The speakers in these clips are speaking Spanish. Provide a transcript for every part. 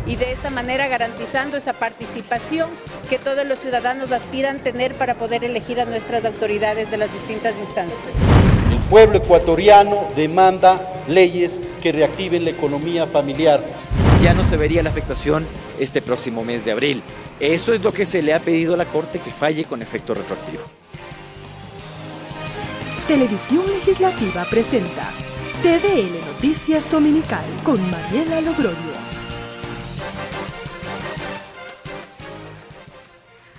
y de esta manera garantizando esa participación que todos los ciudadanos aspiran tener para poder elegir a nuestras autoridades de las distintas instancias. El pueblo ecuatoriano demanda leyes que reactiven la economía familiar. Ya no se vería la afectación este próximo mes de abril. Eso es lo que se le ha pedido a la Corte, que falle con efecto retroactivo. Televisión Legislativa presenta TVN Noticias Dominical con Mariela Logroño.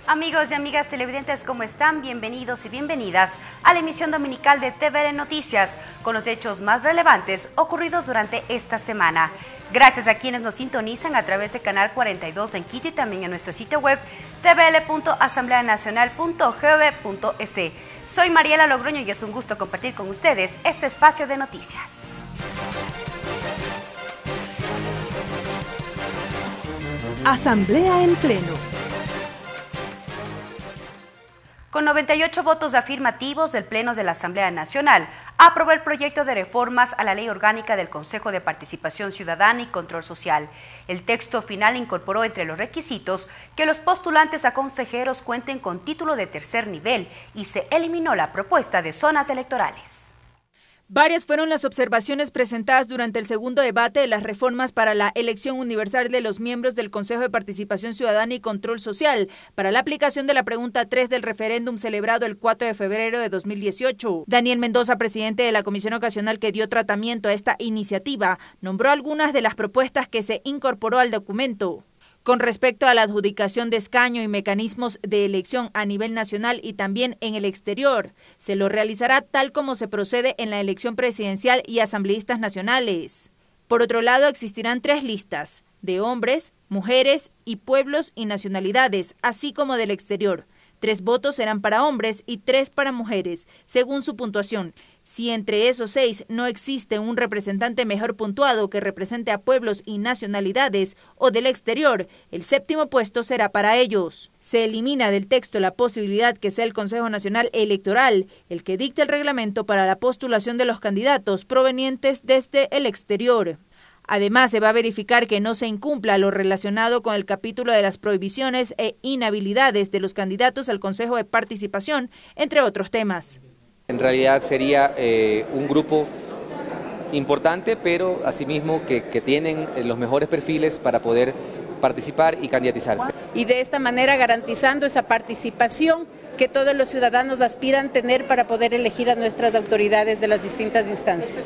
Amigos y amigas televidentes, ¿cómo están? Bienvenidos y bienvenidas a la emisión dominical de TVN Noticias con los hechos más relevantes ocurridos durante esta semana. Gracias a quienes nos sintonizan a través de Canal 42 en Quito y también en nuestro sitio web tvl.asambleanacional.gov.es. Soy Mariela Logroño y es un gusto compartir con ustedes este espacio de noticias. Asamblea en pleno. Con 98 votos afirmativos, el Pleno de la Asamblea Nacional aprobó el proyecto de reformas a la Ley Orgánica del Consejo de Participación Ciudadana y Control Social. El texto final incorporó entre los requisitos que los postulantes a consejeros cuenten con título de tercer nivel y se eliminó la propuesta de zonas electorales. Varias fueron las observaciones presentadas durante el segundo debate de las reformas para la elección universal de los miembros del Consejo de Participación Ciudadana y Control Social para la aplicación de la pregunta 3 del referéndum celebrado el 4 de febrero de 2018. Daniel Mendoza, presidente de la comisión ocasional que dio tratamiento a esta iniciativa, nombró algunas de las propuestas que se incorporó al documento. Con respecto a la adjudicación de escaño y mecanismos de elección a nivel nacional y también en el exterior, se lo realizará tal como se procede en la elección presidencial y asambleístas nacionales. Por otro lado, existirán 3 listas, de hombres, mujeres y pueblos y nacionalidades, así como del exterior. 3 votos serán para hombres y 3 para mujeres, según su puntuación. Si entre esos 6 no existe un representante mejor puntuado que represente a pueblos y nacionalidades o del exterior, el 7º puesto será para ellos. Se elimina del texto la posibilidad que sea el Consejo Nacional Electoral el que dicte el reglamento para la postulación de los candidatos provenientes desde el exterior. Además, se va a verificar que no se incumpla lo relacionado con el capítulo de las prohibiciones e inhabilidades de los candidatos al Consejo de Participación, entre otros temas. En realidad sería un grupo importante, pero asimismo que tienen los mejores perfiles para poder participar y candidatizarse. Y de esta manera garantizando esa participación que todos los ciudadanos aspiran tener para poder elegir a nuestras autoridades de las distintas instancias.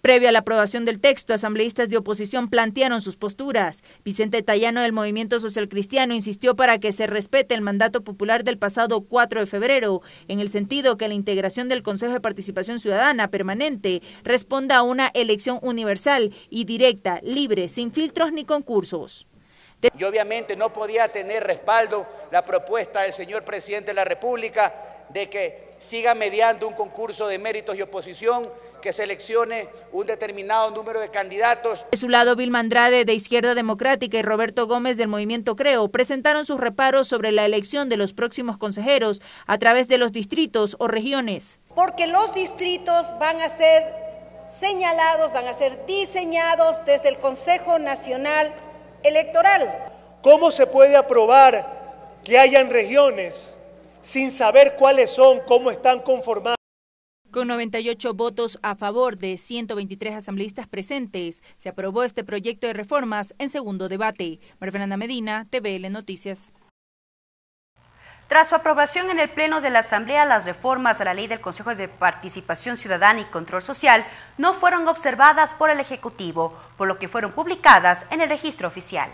Previo a la aprobación del texto, asambleístas de oposición plantearon sus posturas. Vicente Tayano del Movimiento Social Cristiano insistió para que se respete el mandato popular del pasado 4 de febrero, en el sentido que la integración del Consejo de Participación Ciudadana permanente responda a una elección universal y directa, libre, sin filtros ni concursos. Y obviamente no podía tener respaldo la propuesta del señor presidente de la República de que siga mediando un concurso de méritos y oposición, que seleccione un determinado número de candidatos. De su lado, Vilma Andrade de Izquierda Democrática y Roberto Gómez del Movimiento Creo presentaron sus reparos sobre la elección de los próximos consejeros a través de los distritos o regiones. Porque los distritos van a ser señalados, van a ser diseñados desde el Consejo Nacional Electoral. ¿Cómo se puede aprobar que hayan regiones sin saber cuáles son, cómo están conformadas? Con 98 votos a favor de 123 asambleístas presentes, se aprobó este proyecto de reformas en segundo debate. María Fernanda Medina, TVL Noticias. Tras su aprobación en el Pleno de la Asamblea, las reformas a la Ley del Consejo de Participación Ciudadana y Control Social no fueron observadas por el Ejecutivo, por lo que fueron publicadas en el registro oficial.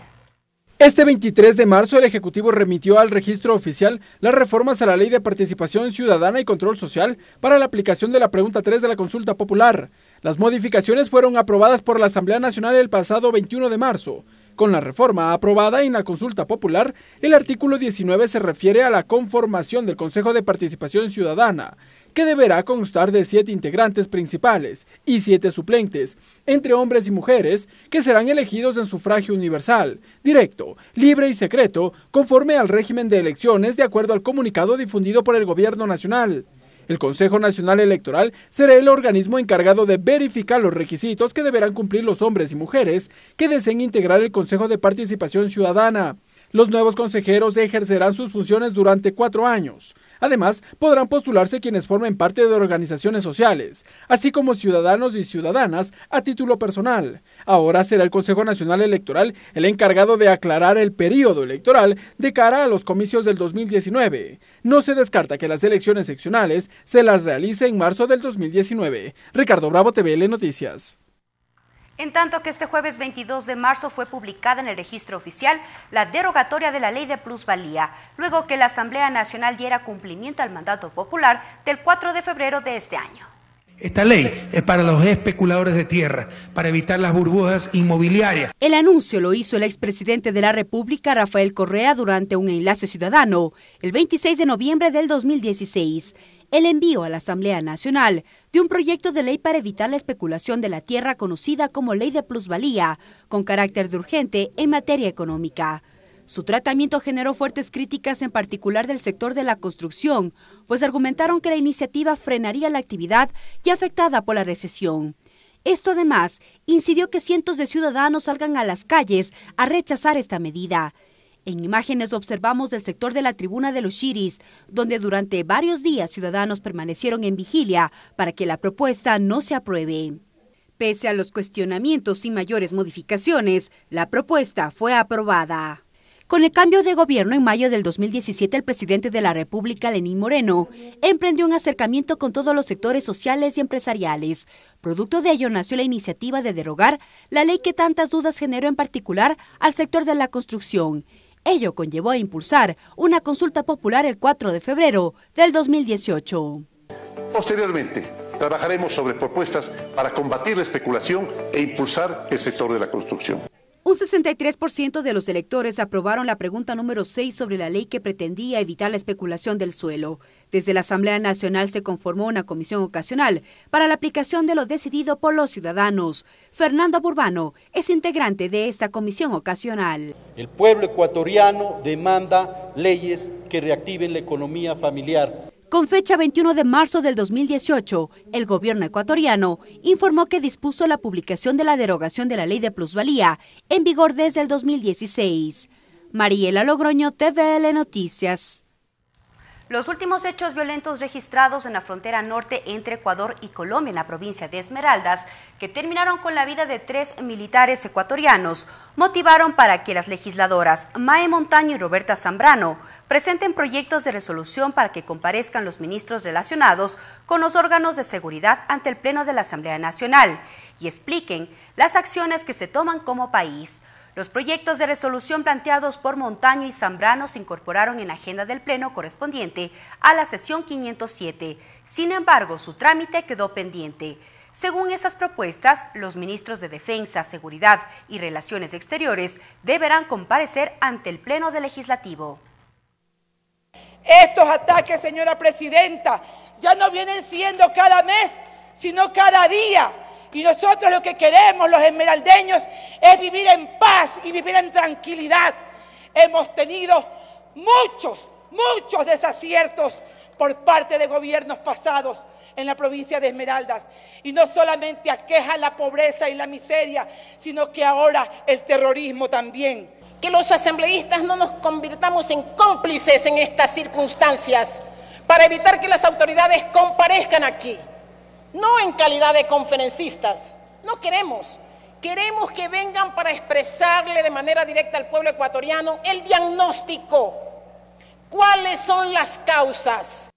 Este 23 de marzo el Ejecutivo remitió al registro oficial las reformas a la Ley de Participación Ciudadana y Control Social para la aplicación de la pregunta 3 de la consulta popular. Las modificaciones fueron aprobadas por la Asamblea Nacional el pasado 21 de marzo. Con la reforma aprobada en la consulta popular, el artículo 19 se refiere a la conformación del Consejo de Participación Ciudadana, que deberá constar de 7 integrantes principales y 7 suplentes, entre hombres y mujeres, que serán elegidos en sufragio universal, directo, libre y secreto, conforme al régimen de elecciones de acuerdo al comunicado difundido por el Gobierno Nacional. El Consejo Nacional Electoral será el organismo encargado de verificar los requisitos que deberán cumplir los hombres y mujeres que deseen integrar el Consejo de Participación Ciudadana. Los nuevos consejeros ejercerán sus funciones durante 4 años. Además, podrán postularse quienes formen parte de organizaciones sociales, así como ciudadanos y ciudadanas a título personal. Ahora será el Consejo Nacional Electoral el encargado de aclarar el período electoral de cara a los comicios del 2019. No se descarta que las elecciones seccionales se las realice en marzo del 2019. Ricardo Bravo, TVL Noticias. En tanto que este jueves 22 de marzo fue publicada en el registro oficial la derogatoria de la ley de plusvalía, luego que la Asamblea Nacional diera cumplimiento al mandato popular del 4 de febrero de este año. Esta ley es para los especuladores de tierra, para evitar las burbujas inmobiliarias. El anuncio lo hizo el expresidente de la República, Rafael Correa, durante un enlace ciudadano el 26 de noviembre del 2016. El envío a la Asamblea Nacional de un proyecto de ley para evitar la especulación de la tierra conocida como Ley de Plusvalía, con carácter de urgente en materia económica. Su tratamiento generó fuertes críticas, en particular del sector de la construcción, pues argumentaron que la iniciativa frenaría la actividad ya afectada por la recesión. Esto además incidió que cientos de ciudadanos salgan a las calles a rechazar esta medida. En imágenes observamos del sector de la Tribuna de los Chiris, donde durante varios días ciudadanos permanecieron en vigilia para que la propuesta no se apruebe. Pese a los cuestionamientos y mayores modificaciones, la propuesta fue aprobada. Con el cambio de gobierno en mayo del 2017, el presidente de la República, Lenín Moreno, emprendió un acercamiento con todos los sectores sociales y empresariales. Producto de ello nació la iniciativa de derogar la ley que tantas dudas generó, en particular al sector de la construcción. Ello conllevó a impulsar una consulta popular el 4 de febrero del 2018. Posteriormente, trabajaremos sobre propuestas para combatir la especulación e impulsar el sector de la construcción. Un 63% de los electores aprobaron la pregunta número 6 sobre la ley que pretendía evitar la especulación del suelo. Desde la Asamblea Nacional se conformó una comisión ocasional para la aplicación de lo decidido por los ciudadanos. Fernando Burbano es integrante de esta comisión ocasional. El pueblo ecuatoriano demanda leyes que reactiven la economía familiar. Con fecha 21 de marzo del 2018, el gobierno ecuatoriano informó que dispuso la publicación de la derogación de la ley de plusvalía, en vigor desde el 2016. Mariela Logroño, TVL Noticias. Los últimos hechos violentos registrados en la frontera norte entre Ecuador y Colombia, en la provincia de Esmeraldas, que terminaron con la vida de 3 militares ecuatorianos, motivaron para que las legisladoras Mae Montaño y Roberta Zambrano presenten proyectos de resolución para que comparezcan los ministros relacionados con los órganos de seguridad ante el Pleno de la Asamblea Nacional y expliquen las acciones que se toman como país. Los proyectos de resolución planteados por Montaño y Zambrano se incorporaron en la agenda del Pleno correspondiente a la sesión 507. Sin embargo, su trámite quedó pendiente. Según esas propuestas, los ministros de Defensa, Seguridad y Relaciones Exteriores deberán comparecer ante el Pleno del Legislativo. Estos ataques, señora presidenta, ya no vienen siendo cada mes, sino cada día. Y nosotros lo que queremos, los esmeraldeños, es vivir en paz y vivir en tranquilidad. Hemos tenido muchos desaciertos por parte de gobiernos pasados en la provincia de Esmeraldas. Y no solamente aquejan la pobreza y la miseria, sino que ahora el terrorismo también. Que los asambleístas no nos convirtamos en cómplices en estas circunstancias para evitar que las autoridades comparezcan aquí. No en calidad de conferencistas, no queremos que vengan para expresarle de manera directa al pueblo ecuatoriano el diagnóstico, cuáles son las causas.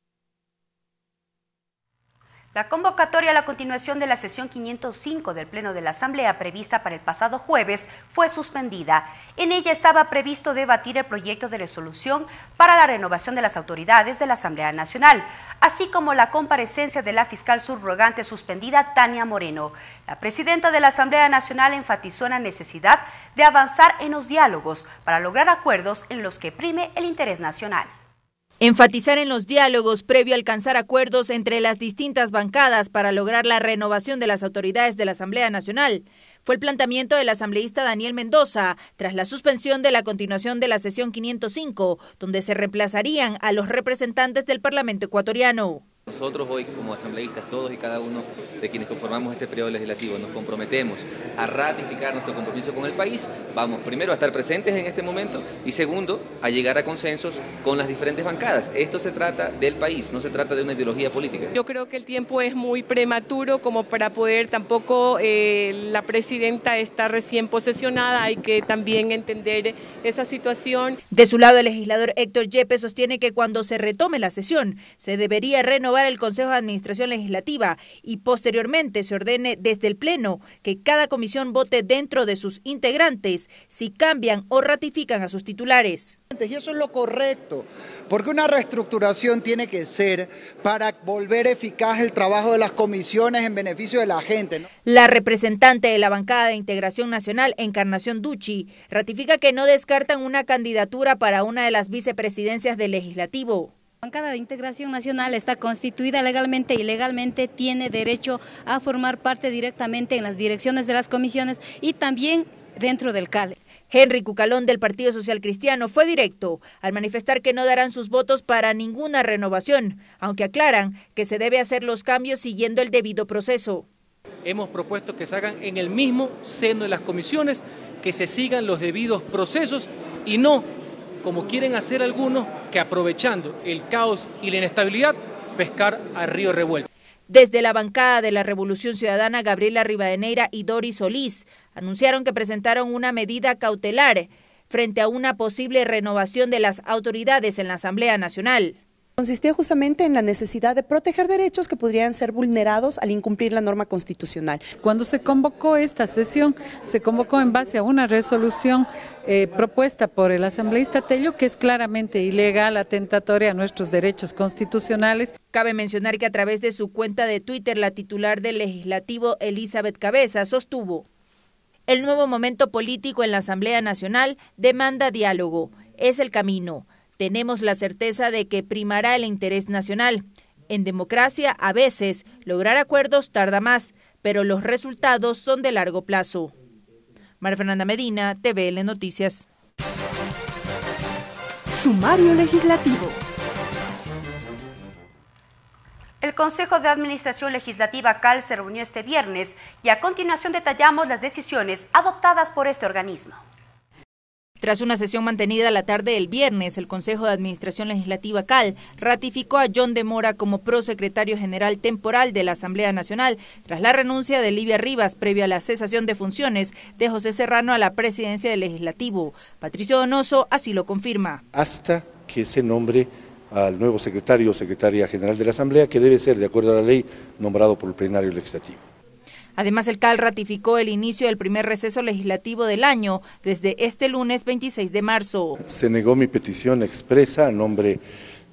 La convocatoria a la continuación de la sesión 505 del Pleno de la Asamblea, prevista para el pasado jueves, fue suspendida. En ella estaba previsto debatir el proyecto de resolución para la renovación de las autoridades de la Asamblea Nacional, así como la comparecencia de la fiscal subrogante suspendida, Tania Moreno. La presidenta de la Asamblea Nacional enfatizó en la necesidad de avanzar en los diálogos para lograr acuerdos en los que prime el interés nacional. Enfatizar en los diálogos previo a alcanzar acuerdos entre las distintas bancadas para lograr la renovación de las autoridades de la Asamblea Nacional fue el planteamiento del asambleísta Daniel Mendoza tras la suspensión de la continuación de la sesión 505, donde se reemplazarían a los representantes del Parlamento ecuatoriano. Nosotros hoy, como asambleístas, todos y cada uno de quienes conformamos este periodo legislativo, nos comprometemos a ratificar nuestro compromiso con el país. Vamos, primero, a estar presentes en este momento y segundo, a llegar a consensos con las diferentes bancadas. Esto se trata del país, no se trata de una ideología política. Yo creo que el tiempo es muy prematuro como para poder, tampoco la presidenta está recién posesionada, hay que también entender esa situación. De su lado, el legislador Héctor Yepes sostiene que cuando se retome la sesión, se debería renovar el Consejo de Administración Legislativa y posteriormente se ordene desde el Pleno que cada comisión vote dentro de sus integrantes si cambian o ratifican a sus titulares. Y eso es lo correcto, porque una reestructuración tiene que ser para volver eficaz el trabajo de las comisiones en beneficio de la gente, ¿no? La representante de la bancada de Integración Nacional, Encarnación Ducci, ratifica que no descartan una candidatura para una de las vicepresidencias del Legislativo. La bancada de Integración Nacional está constituida legalmente y legalmente tiene derecho a formar parte directamente en las direcciones de las comisiones y también dentro del CAL. Henry Cucalón del Partido Social Cristiano fue directo al manifestar que no darán sus votos para ninguna renovación, aunque aclaran que se debe hacer los cambios siguiendo el debido proceso. Hemos propuesto que se hagan en el mismo seno de las comisiones, que se sigan los debidos procesos y no, como quieren hacer algunos, que aprovechando el caos y la inestabilidad, pescar a río revuelto. Desde la bancada de la Revolución Ciudadana, Gabriela Rivadeneira y Doris Solís anunciaron que presentaron una medida cautelar frente a una posible renovación de las autoridades en la Asamblea Nacional. Consistía justamente en la necesidad de proteger derechos que podrían ser vulnerados al incumplir la norma constitucional. Cuando se convocó esta sesión, se convocó en base a una resolución propuesta por el asambleísta Tello, que es claramente ilegal, atentatoria a nuestros derechos constitucionales. Cabe mencionar que a través de su cuenta de Twitter, la titular del Legislativo, Elizabeth Cabeza, sostuvo: el nuevo momento político en la Asamblea Nacional demanda diálogo, es el camino. Tenemos la certeza de que primará el interés nacional. En democracia, a veces, lograr acuerdos tarda más, pero los resultados son de largo plazo. María Fernanda Medina, TVL Noticias. Sumario Legislativo. El Consejo de Administración Legislativa CAL se reunió este viernes y a continuación detallamos las decisiones adoptadas por este organismo. Tras una sesión mantenida la tarde del viernes, el Consejo de Administración Legislativa CAL ratificó a John de Mora como prosecretario general temporal de la Asamblea Nacional, tras la renuncia de Livia Rivas previo a la cesación de funciones de José Serrano a la presidencia del Legislativo. Patricio Donoso así lo confirma. Hasta que se nombre al nuevo secretario o secretaria general de la Asamblea, que debe ser, de acuerdo a la ley, nombrado por el plenario legislativo. Además, el CAL ratificó el inicio del primer receso legislativo del año desde este lunes 26 de marzo. Se negó mi petición expresa a nombre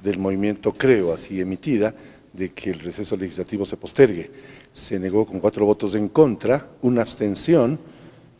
del movimiento Creo, así emitida, de que el receso legislativo se postergue. Se negó con 4 votos en contra, una abstención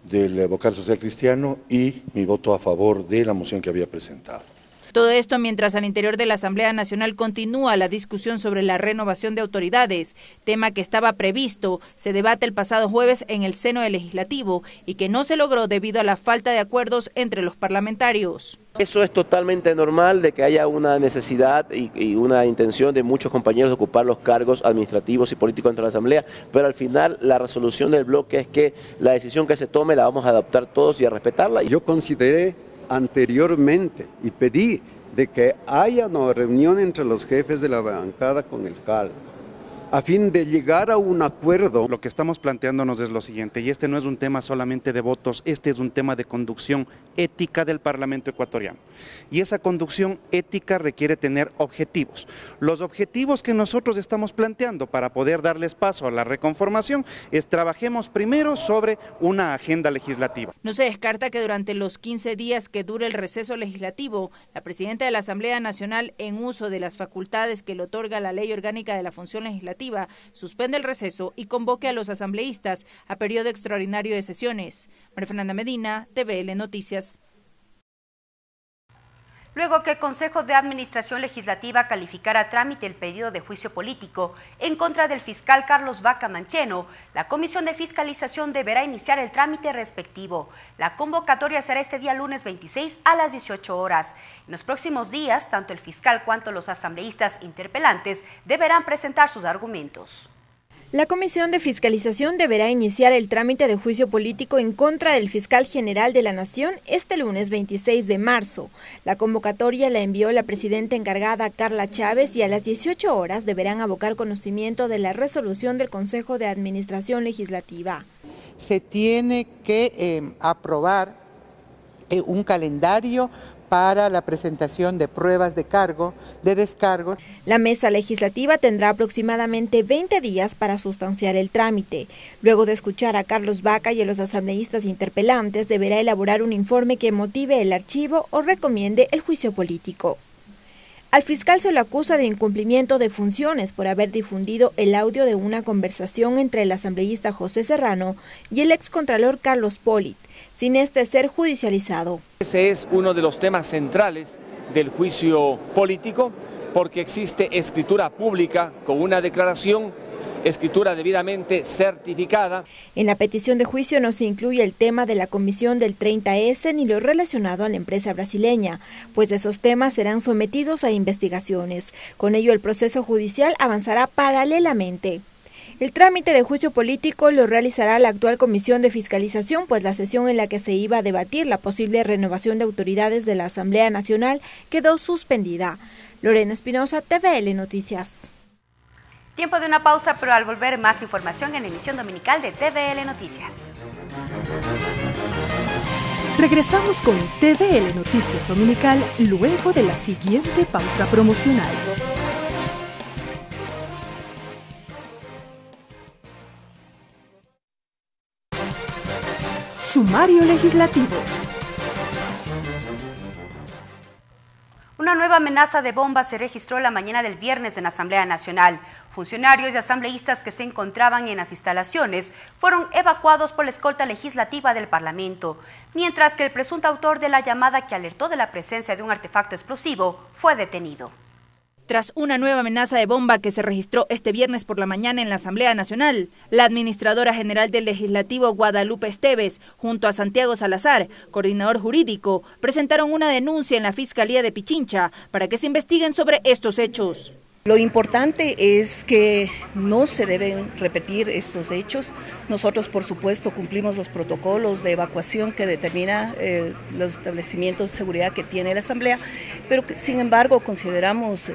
del vocal social cristiano y mi voto a favor de la moción que había presentado. Todo esto mientras al interior de la Asamblea Nacional continúa la discusión sobre la renovación de autoridades, tema que estaba previsto, se debate el pasado jueves en el seno del Legislativo y que no se logró debido a la falta de acuerdos entre los parlamentarios. Eso es totalmente normal de que haya una necesidad y una intención de muchos compañeros de ocupar los cargos administrativos y políticos dentro de la Asamblea, pero al final la resolución del bloque es que la decisión que se tome la vamos a adoptar todos y a respetarla. Yo consideré anteriormente y pedí de que haya una reunión entre los jefes de la bancada con el CAL a fin de llegar a un acuerdo. Lo que estamos planteándonos es lo siguiente, y este no es un tema solamente de votos, este es un tema de conducción ética del Parlamento ecuatoriano. Y esa conducción ética requiere tener objetivos. Los objetivos que nosotros estamos planteando para poder darles paso a la reconformación es trabajemos primero sobre una agenda legislativa. No se descarta que durante los 15 días que dure el receso legislativo, la presidenta de la Asamblea Nacional, en uso de las facultades que le otorga la Ley Orgánica de la Función Legislativa, suspende el receso y convoque a los asambleístas a periodo extraordinario de sesiones. María Fernanda Medina, TVL Noticias. Luego que el Consejo de Administración Legislativa calificara a trámite el pedido de juicio político en contra del fiscal Carlos Vaca Mancheno, la Comisión de Fiscalización deberá iniciar el trámite respectivo. La convocatoria será este día lunes 26 a las 18 horas. En los próximos días, tanto el fiscal cuanto los asambleístas interpelantes deberán presentar sus argumentos. La Comisión de Fiscalización deberá iniciar el trámite de juicio político en contra del fiscal general de la Nación este lunes 26 de marzo. La convocatoria la envió la presidenta encargada Carla Chávez y a las 18 horas deberán abocar conocimiento de la resolución del Consejo de Administración Legislativa. Se tiene que aprobar un calendario para la presentación de pruebas de descargo. La mesa legislativa tendrá aproximadamente 20 días para sustanciar el trámite. Luego de escuchar a Carlos Vaca y a los asambleístas interpelantes, deberá elaborar un informe que motive el archivo o recomiende el juicio político. Al fiscal se lo acusa de incumplimiento de funciones por haber difundido el audio de una conversación entre el asambleísta José Serrano y el excontralor Carlos Polit, sin este ser judicializado. Ese es uno de los temas centrales del juicio político, porque existe escritura pública con una declaración, escritura debidamente certificada. En la petición de juicio no se incluye el tema de la comisión del 30S ni lo relacionado a la empresa brasileña, pues esos temas serán sometidos a investigaciones. Con ello, el proceso judicial avanzará paralelamente. El trámite de juicio político lo realizará la actual Comisión de Fiscalización, pues la sesión en la que se iba a debatir la posible renovación de autoridades de la Asamblea Nacional quedó suspendida. Lorena Espinosa, TVL Noticias. Tiempo de una pausa, pero al volver más información en la emisión dominical de TVL Noticias. Regresamos con TVL Noticias Dominical luego de la siguiente pausa promocional. Sumario legislativo. Una nueva amenaza de bomba se registró la mañana del viernes en la Asamblea Nacional. Funcionarios y asambleístas que se encontraban en las instalaciones fueron evacuados por la escolta legislativa del Parlamento, mientras que el presunto autor de la llamada que alertó de la presencia de un artefacto explosivo fue detenido. Tras una nueva amenaza de bomba que se registró este viernes por la mañana en la Asamblea Nacional, la administradora general del Legislativo, Guadalupe Esteves, junto a Santiago Salazar, coordinador jurídico, presentaron una denuncia en la Fiscalía de Pichincha para que se investiguen sobre estos hechos. Lo importante es que no se deben repetir estos hechos. Nosotros, por supuesto, cumplimos los protocolos de evacuación que determina los establecimientos de seguridad que tiene la Asamblea, pero sin embargo consideramos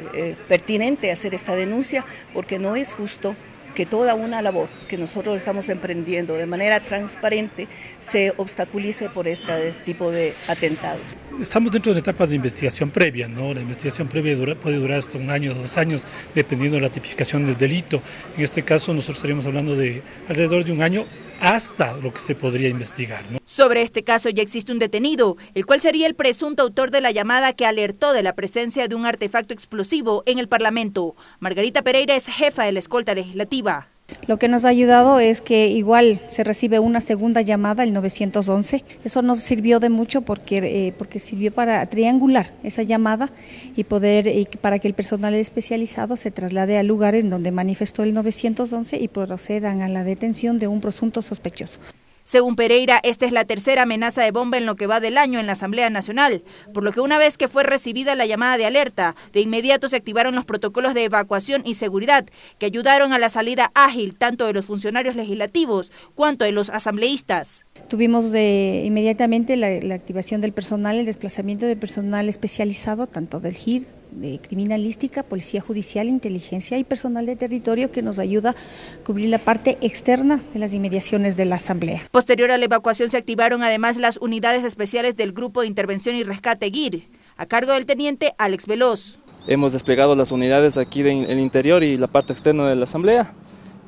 pertinente hacer esta denuncia porque no es justo que toda una labor que nosotros estamos emprendiendo de manera transparente se obstaculice por este tipo de atentados. Estamos dentro de una etapa de investigación previa, ¿no? La investigación previa puede durar hasta 1 año o 2 años, dependiendo de la tipificación del delito. En este caso nosotros estaríamos hablando de alrededor de 1 año hasta lo que se podría investigar, ¿no? Sobre este caso ya existe un detenido, el cual sería el presunto autor de la llamada que alertó de la presencia de un artefacto explosivo en el Parlamento. Margarita Pereira es jefa de la escolta legislativa. Lo que nos ha ayudado es que igual se recibe una segunda llamada, el 911. Eso nos sirvió de mucho porque sirvió para triangular esa llamada y para que el personal especializado se traslade al lugar en donde manifestó el 911 y procedan a la detención de un presunto sospechoso. Según Pereira, esta es la tercera amenaza de bomba en lo que va del año en la Asamblea Nacional, por lo que una vez que fue recibida la llamada de alerta, de inmediato se activaron los protocolos de evacuación y seguridad que ayudaron a la salida ágil tanto de los funcionarios legislativos cuanto de los asambleístas. Tuvimos inmediatamente la activación del personal, el desplazamiento de personal especializado, tanto del GIR, de criminalística, policía judicial, inteligencia y personal de territorio que nos ayuda a cubrir la parte externa de las inmediaciones de la Asamblea. Posterior a la evacuación se activaron además las unidades especiales del Grupo de Intervención y Rescate GIR, a cargo del teniente Alex Veloz. Hemos desplegado las unidades aquí en el interior y la parte externa de la Asamblea.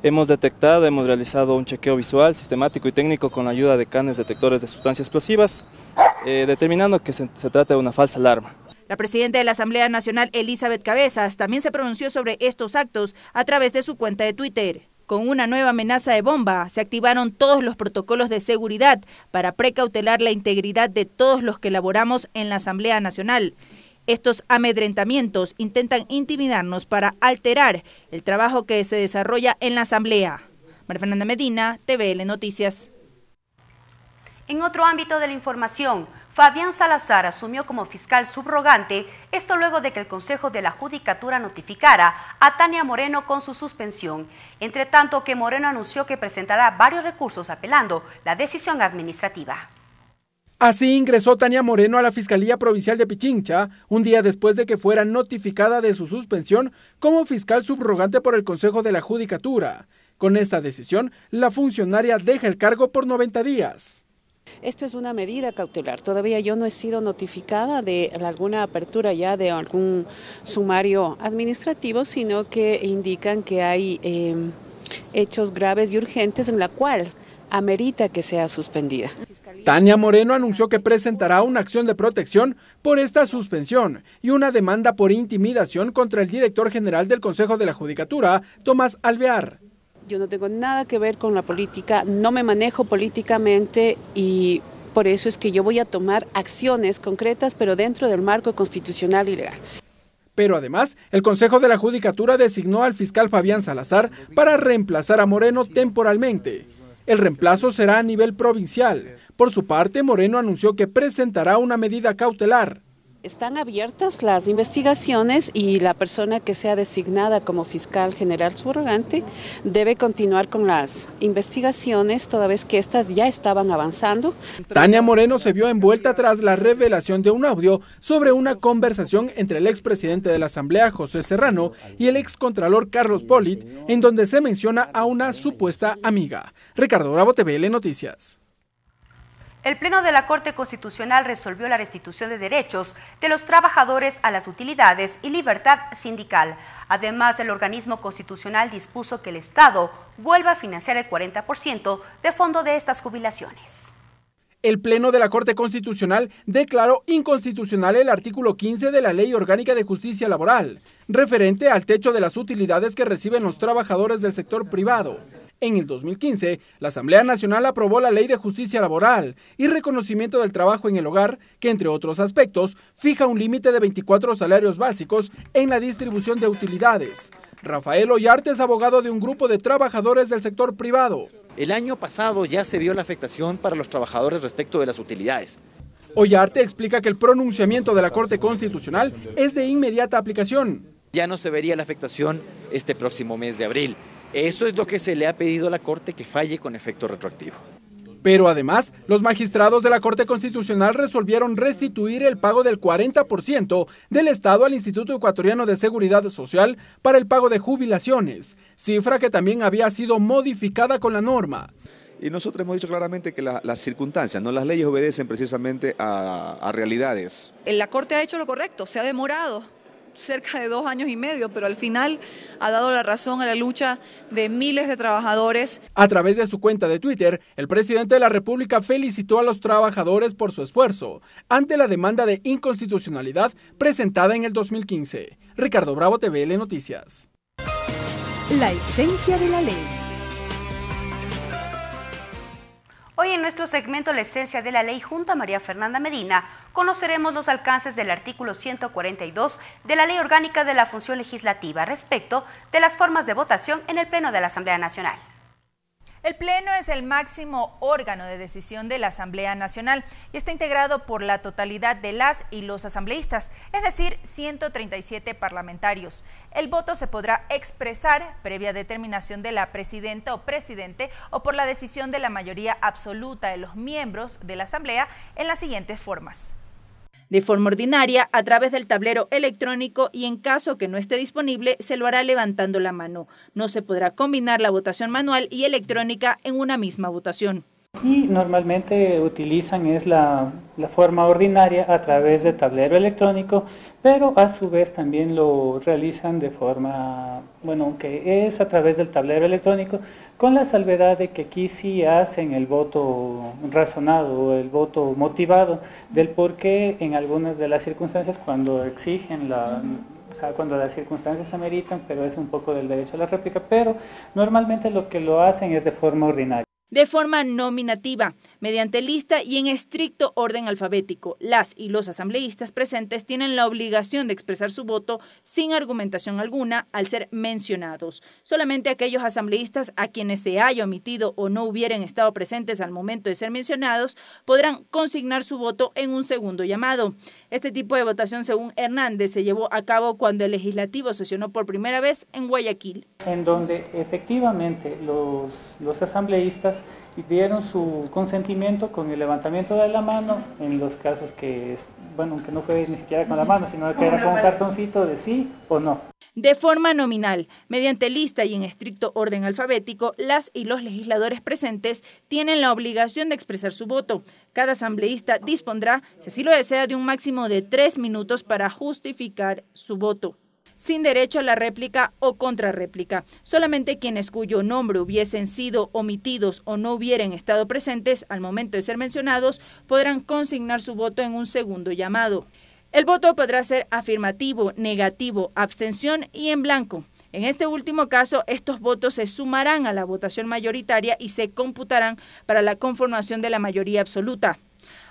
Hemos realizado un chequeo visual, sistemático y técnico con la ayuda de canes detectores de sustancias explosivas, determinando que se trata de una falsa alarma. La presidenta de la Asamblea Nacional, Elizabeth Cabezas, también se pronunció sobre estos actos a través de su cuenta de Twitter. Con una nueva amenaza de bomba, se activaron todos los protocolos de seguridad para precautelar la integridad de todos los que laboramos en la Asamblea Nacional. Estos amedrentamientos intentan intimidarnos para alterar el trabajo que se desarrolla en la Asamblea. María Fernanda Medina, TVL Noticias. En otro ámbito de la información, Fabián Salazar asumió como fiscal subrogante, esto luego de que el Consejo de la Judicatura notificara a Tania Moreno con su suspensión. Entre tanto que Moreno anunció que presentará varios recursos apelando la decisión administrativa. Así ingresó Tania Moreno a la Fiscalía Provincial de Pichincha, un día después de que fuera notificada de su suspensión como fiscal subrogante por el Consejo de la Judicatura. Con esta decisión, la funcionaria deja el cargo por 90 días. Esto es una medida cautelar. Todavía yo no he sido notificada de alguna apertura ya de algún sumario administrativo, sino que indican que hay hechos graves y urgentes en la cual amerita que sea suspendida. Tania Moreno anunció que presentará una acción de protección por esta suspensión y una demanda por intimidación contra el director general del Consejo de la Judicatura, Tomás Alvear. Yo no tengo nada que ver con la política, no me manejo políticamente y por eso es que yo voy a tomar acciones concretas, pero dentro del marco constitucional y legal. Pero además, el Consejo de la Judicatura designó al fiscal Fabián Salazar para reemplazar a Moreno temporalmente. El reemplazo será a nivel provincial. Por su parte, Moreno anunció que presentará una medida cautelar. Están abiertas las investigaciones y la persona que sea designada como fiscal general subrogante debe continuar con las investigaciones toda vez que estas ya estaban avanzando. Tania Moreno se vio envuelta tras la revelación de un audio sobre una conversación entre el expresidente de la Asamblea, José Serrano, y el excontralor Carlos Polit, en donde se menciona a una supuesta amiga. Ricardo Bravo, TVL Noticias. El Pleno de la Corte Constitucional resolvió la restitución de derechos de los trabajadores a las utilidades y libertad sindical. Además, el organismo constitucional dispuso que el Estado vuelva a financiar el 40% de fondo de estas jubilaciones. El Pleno de la Corte Constitucional declaró inconstitucional el artículo 15 de la Ley Orgánica de Justicia Laboral, referente al techo de las utilidades que reciben los trabajadores del sector privado. En el 2015, la Asamblea Nacional aprobó la Ley de Justicia Laboral y Reconocimiento del Trabajo en el Hogar, que entre otros aspectos, fija un límite de 24 salarios básicos en la distribución de utilidades. Rafael Ollarte es abogado de un grupo de trabajadores del sector privado. El año pasado ya se vio la afectación para los trabajadores respecto de las utilidades. Ollarte explica que el pronunciamiento de la Corte Constitucional es de inmediata aplicación. Ya no se vería la afectación este próximo mes de abril. Eso es lo que se le ha pedido a la Corte, que falle con efecto retroactivo. Pero además, los magistrados de la Corte Constitucional resolvieron restituir el pago del 40% del Estado al Instituto Ecuatoriano de Seguridad Social para el pago de jubilaciones, cifra que también había sido modificada con la norma. Y nosotros hemos dicho claramente que las circunstancias, no las leyes, obedecen precisamente a realidades. La Corte ha hecho lo correcto, se ha demorado cerca de 2 años y medio, pero al final ha dado la razón a la lucha de miles de trabajadores. A través de su cuenta de Twitter, el presidente de la República felicitó a los trabajadores por su esfuerzo ante la demanda de inconstitucionalidad presentada en el 2015. Ricardo Bravo, TVL Noticias. La esencia de la ley. Hoy en nuestro segmento La Esencia de la Ley, junto a María Fernanda Medina, conoceremos los alcances del artículo 142 de la Ley Orgánica de la Función Legislativa respecto de las formas de votación en el Pleno de la Asamblea Nacional. El Pleno es el máximo órgano de decisión de la Asamblea Nacional y está integrado por la totalidad de las y los asambleístas, es decir, 137 parlamentarios. El voto se podrá expresar previa determinación de la presidenta o presidente o por la decisión de la mayoría absoluta de los miembros de la Asamblea en las siguientes formas. De forma ordinaria, a través del tablero electrónico y en caso que no esté disponible, se lo hará levantando la mano. No se podrá combinar la votación manual y electrónica en una misma votación. Sí, normalmente utilizan la forma ordinaria a través del tablero electrónico, pero a su vez también lo realizan de forma, que es a través del tablero electrónico, con la salvedad de que aquí sí hacen el voto razonado o el voto motivado del por qué en algunas de las circunstancias cuando exigen cuando las circunstancias ameritan, pero es un poco del derecho a la réplica, pero normalmente lo que lo hacen es de forma ordinaria. De forma nominativa, mediante lista y en estricto orden alfabético, las y los asambleístas presentes tienen la obligación de expresar su voto sin argumentación alguna al ser mencionados. Solamente aquellos asambleístas a quienes se haya omitido o no hubieran estado presentes al momento de ser mencionados podrán consignar su voto en un segundo llamado. Este tipo de votación, según Hernández, se llevó a cabo cuando el legislativo sesionó por primera vez en Guayaquil. En donde efectivamente los asambleístas dieron su consentimiento con el levantamiento de la mano en los casos que no fue ni siquiera con la mano, sino que era con un cartoncito de sí o no. De forma nominal, mediante lista y en estricto orden alfabético, las y los legisladores presentes tienen la obligación de expresar su voto. Cada asambleísta dispondrá, si así lo desea, de un máximo de 3 minutos para justificar su voto, sin derecho a la réplica o contrarréplica. Solamente quienes cuyo nombre hubiesen sido omitidos o no hubieran estado presentes al momento de ser mencionados podrán consignar su voto en un segundo llamado. El voto podrá ser afirmativo, negativo, abstención y en blanco. En este último caso, estos votos se sumarán a la votación mayoritaria y se computarán para la conformación de la mayoría absoluta.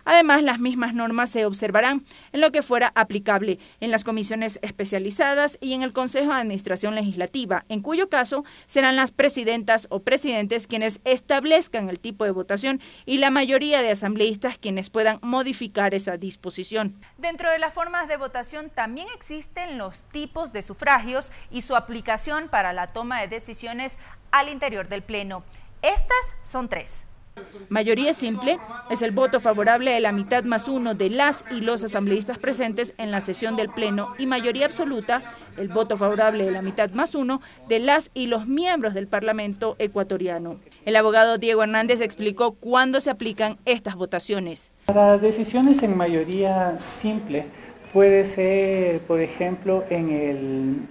Además, las mismas normas se observarán en lo que fuera aplicable en las comisiones especializadas y en el Consejo de Administración Legislativa, en cuyo caso serán las presidentas o presidentes quienes establezcan el tipo de votación y la mayoría de asambleístas quienes puedan modificar esa disposición. Dentro de las formas de votación también existen los tipos de sufragios y su aplicación para la toma de decisiones al interior del Pleno. Estas son 3. Mayoría simple es el voto favorable de la mitad más uno de las y los asambleístas presentes en la sesión del Pleno, y mayoría absoluta, el voto favorable de la mitad más uno de las y los miembros del Parlamento ecuatoriano. El abogado Diego Hernández explicó cuándo se aplican estas votaciones. Para decisiones en mayoría simple puede ser, por ejemplo, en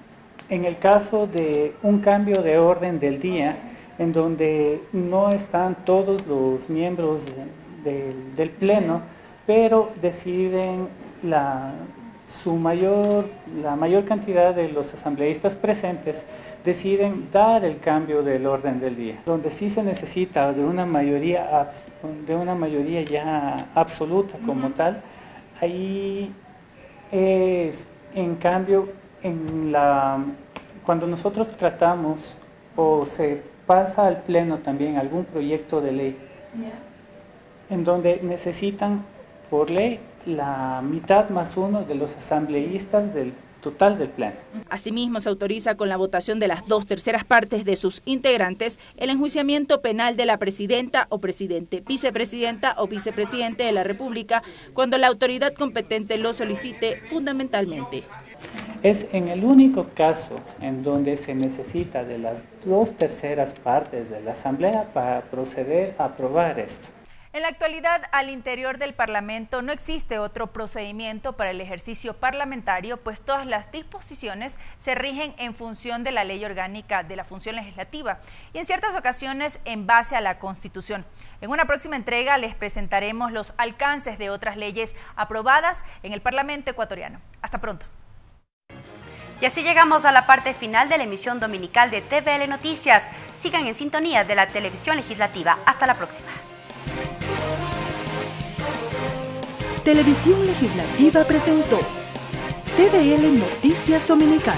el caso de un cambio de orden del día, en donde no están todos los miembros del Pleno, pero deciden la mayor cantidad de los asambleístas presentes deciden dar el cambio del orden del día, donde sí se necesita de una mayoría ya absoluta como tal. Ahí es, en cambio, cuando nosotros tratamos o se pasa al Pleno también algún proyecto de ley, en donde necesitan por ley la mitad más uno de los asambleístas del total del Pleno. Asimismo, se autoriza con la votación de las 2/3 partes de sus integrantes el enjuiciamiento penal de la presidenta o presidente, vicepresidenta o vicepresidente de la República, cuando la autoridad competente lo solicite fundamentalmente. Es en el único caso en donde se necesita de las 2/3 partes de la Asamblea para proceder a aprobar esto. En la actualidad, al interior del Parlamento no existe otro procedimiento para el ejercicio parlamentario, pues todas las disposiciones se rigen en función de la Ley Orgánica de la Función Legislativa y en ciertas ocasiones en base a la Constitución. En una próxima entrega les presentaremos los alcances de otras leyes aprobadas en el Parlamento ecuatoriano. Hasta pronto. Y así llegamos a la parte final de la emisión dominical de TVL Noticias. Sigan en sintonía de la televisión legislativa. Hasta la próxima. Televisión Legislativa presentó TVL Noticias Dominical.